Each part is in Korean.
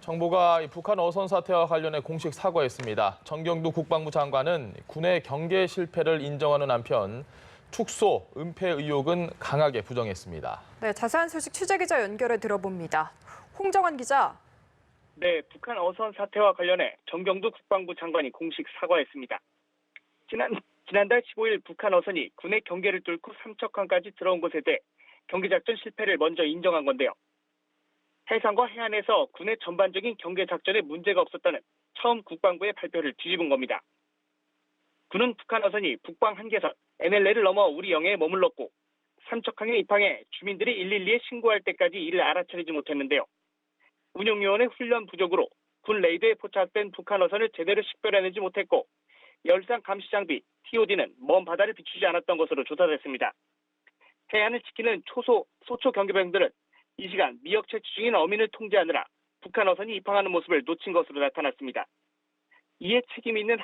정부가 북한 어선 사태와 관련해 공식 사과했습니다. 정경두 국방부 장관은 군의 경계 실패를 인정하는 한편 축소, 은폐 의혹은 강하게 부정했습니다. 네, 자세한 소식 취재기자 연결해 들어봅니다. 홍정환 기자. 네, 북한 어선 사태와 관련해 정경두 국방부 장관이 공식 사과했습니다. 지난달 15일 북한 어선이 군의 경계를 뚫고 삼척항까지 들어온 것에 대해 경계작전 실패를 먼저 인정한 건데요. 해상과 해안에서 군의 전반적인 경계작전에 문제가 없었다는 처음 국방부의 발표를 뒤집은 겁니다. 군은 북한 어선이 북방 한계선 NLL을 넘어 우리 영해에 머물렀고 삼척항에 입항해 주민들이 112에 신고할 때까지 이를 알아차리지 못했는데요. 운용요원의 훈련 부족으로 군 레이더에 포착된 북한 어선을 제대로 식별해내지 못했고 열상 감시 장비 TOD는 먼 바다를 비추지 않았던 것으로 조사됐습니다. 해안을 지키는 소초 경계병들은 이 시간 미역 채취 중인 어민을 통제하느라 북한 어선이 입항하는 모습을 놓친 것으로 나타났습니다. 이에 책임 있는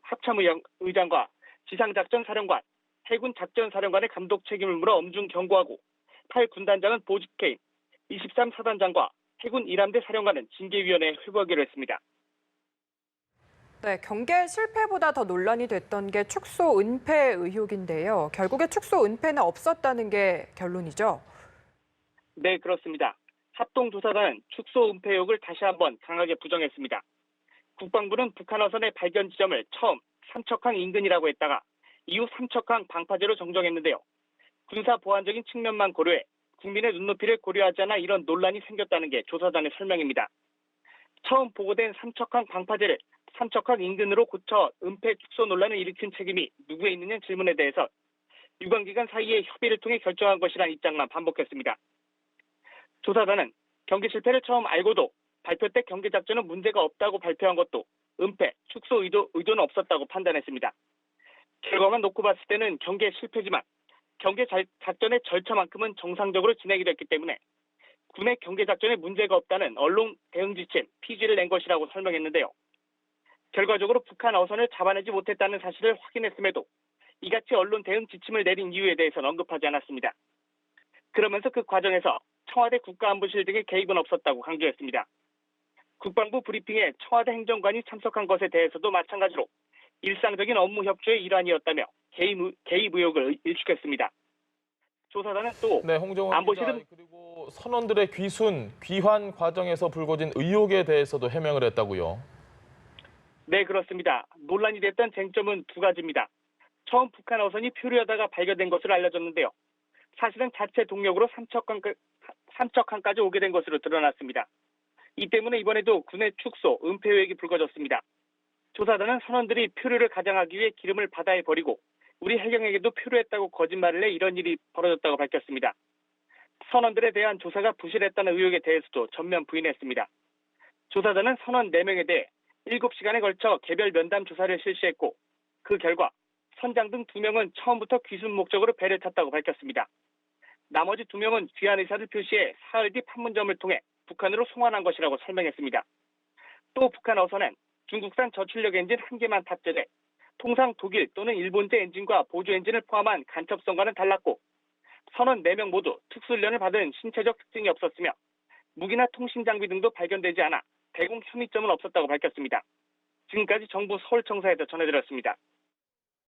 합참의장과 지상작전사령관, 해군 작전사령관의 감독 책임을 물어 엄중 경고하고 8군단장은 보직해임, 23사단장과 해군 1함대 사령관은 징계위원회에 회부하기로 했습니다. 네, 경계 실패보다 더 논란이 됐던 게 축소 은폐 의혹인데요. 결국에 축소 은폐는 없었다는 게 결론이죠? 네, 그렇습니다. 합동조사단은 축소 은폐 의혹을 다시 한번 강하게 부정했습니다. 국방부는 북한 어선의 발견 지점을 처음 삼척항 인근이라고 했다가 이후 삼척항 방파제로 정정했는데요. 군사 보안적인 측면만 고려해 국민의 눈높이를 고려하지 않아 이런 논란이 생겼다는 게 조사단의 설명입니다. 처음 보고된 삼척항 방파제를 삼척항 인근으로 고쳐 은폐 축소 논란을 일으킨 책임이 누구에 있느냐 질문에 대해서 유관기관 사이의 협의를 통해 결정한 것이라는 입장만 반복했습니다. 조사단은 경계 실패를 처음 알고도 발표 때 경계 작전은 문제가 없다고 발표한 것도 은폐, 축소 의도는 없었다고 판단했습니다. 결과만 놓고 봤을 때는 경계 실패지만 경계 작전의 절차만큼은 정상적으로 진행이 됐기 때문에 군의 경계 작전에 문제가 없다는 언론 대응 지침 PG를 낸 것이라고 설명했는데요. 결과적으로 북한 어선을 잡아내지 못했다는 사실을 확인했음에도 이같이 언론 대응 지침을 내린 이유에 대해서는 언급하지 않았습니다. 그러면서 그 과정에서 청와대 국가안보실 등의 개입은 없었다고 강조했습니다. 국방부 브리핑에 청와대 행정관이 참석한 것에 대해서도 마찬가지로 일상적인 업무 협조의 일환이었다며 개입 의혹을 일축했습니다. 조사단은 또 홍정환 안보실은 기자, 그리고 선원들의 귀환 과정에서 불거진 의혹에 대해서도 해명을 했다고요. 네, 그렇습니다. 논란이 됐던 쟁점은 두 가지입니다. 처음 북한 어선이 표류하다가 발견된 것으로 알려졌는데요. 사실은 자체 동력으로 삼척항까지 오게 된 것으로 드러났습니다. 이 때문에 이번에도 군의 축소, 은폐 의혹이 불거졌습니다. 조사단은 선원들이 표류를 가장하기 위해 기름을 바다에 버리고 우리 해경에게도 표류했다고 거짓말을 해 이런 일이 벌어졌다고 밝혔습니다. 선원들에 대한 조사가 부실했다는 의혹에 대해서도 전면 부인했습니다. 조사단은 선원 4명에 대해 7시간에 걸쳐 개별 면담 조사를 실시했고 그 결과 선장 등 2명은 처음부터 귀순 목적으로 배를 탔다고 밝혔습니다. 나머지 2명은 귀환 의사를 표시해 사흘 뒤 판문점을 통해 북한으로 송환한 것이라고 설명했습니다. 또 북한 어선은 중국산 저출력 엔진 1개만 탑재돼 통상 독일 또는 일본제 엔진과 보조 엔진을 포함한 간첩성과는 달랐고 선원 4명 모두 특수훈련을 받은 신체적 특징이 없었으며 무기나 통신 장비 등도 발견되지 않아 대공 혐의점은 없었다고 밝혔습니다. 지금까지 정부 서울청사에서 전해드렸습니다.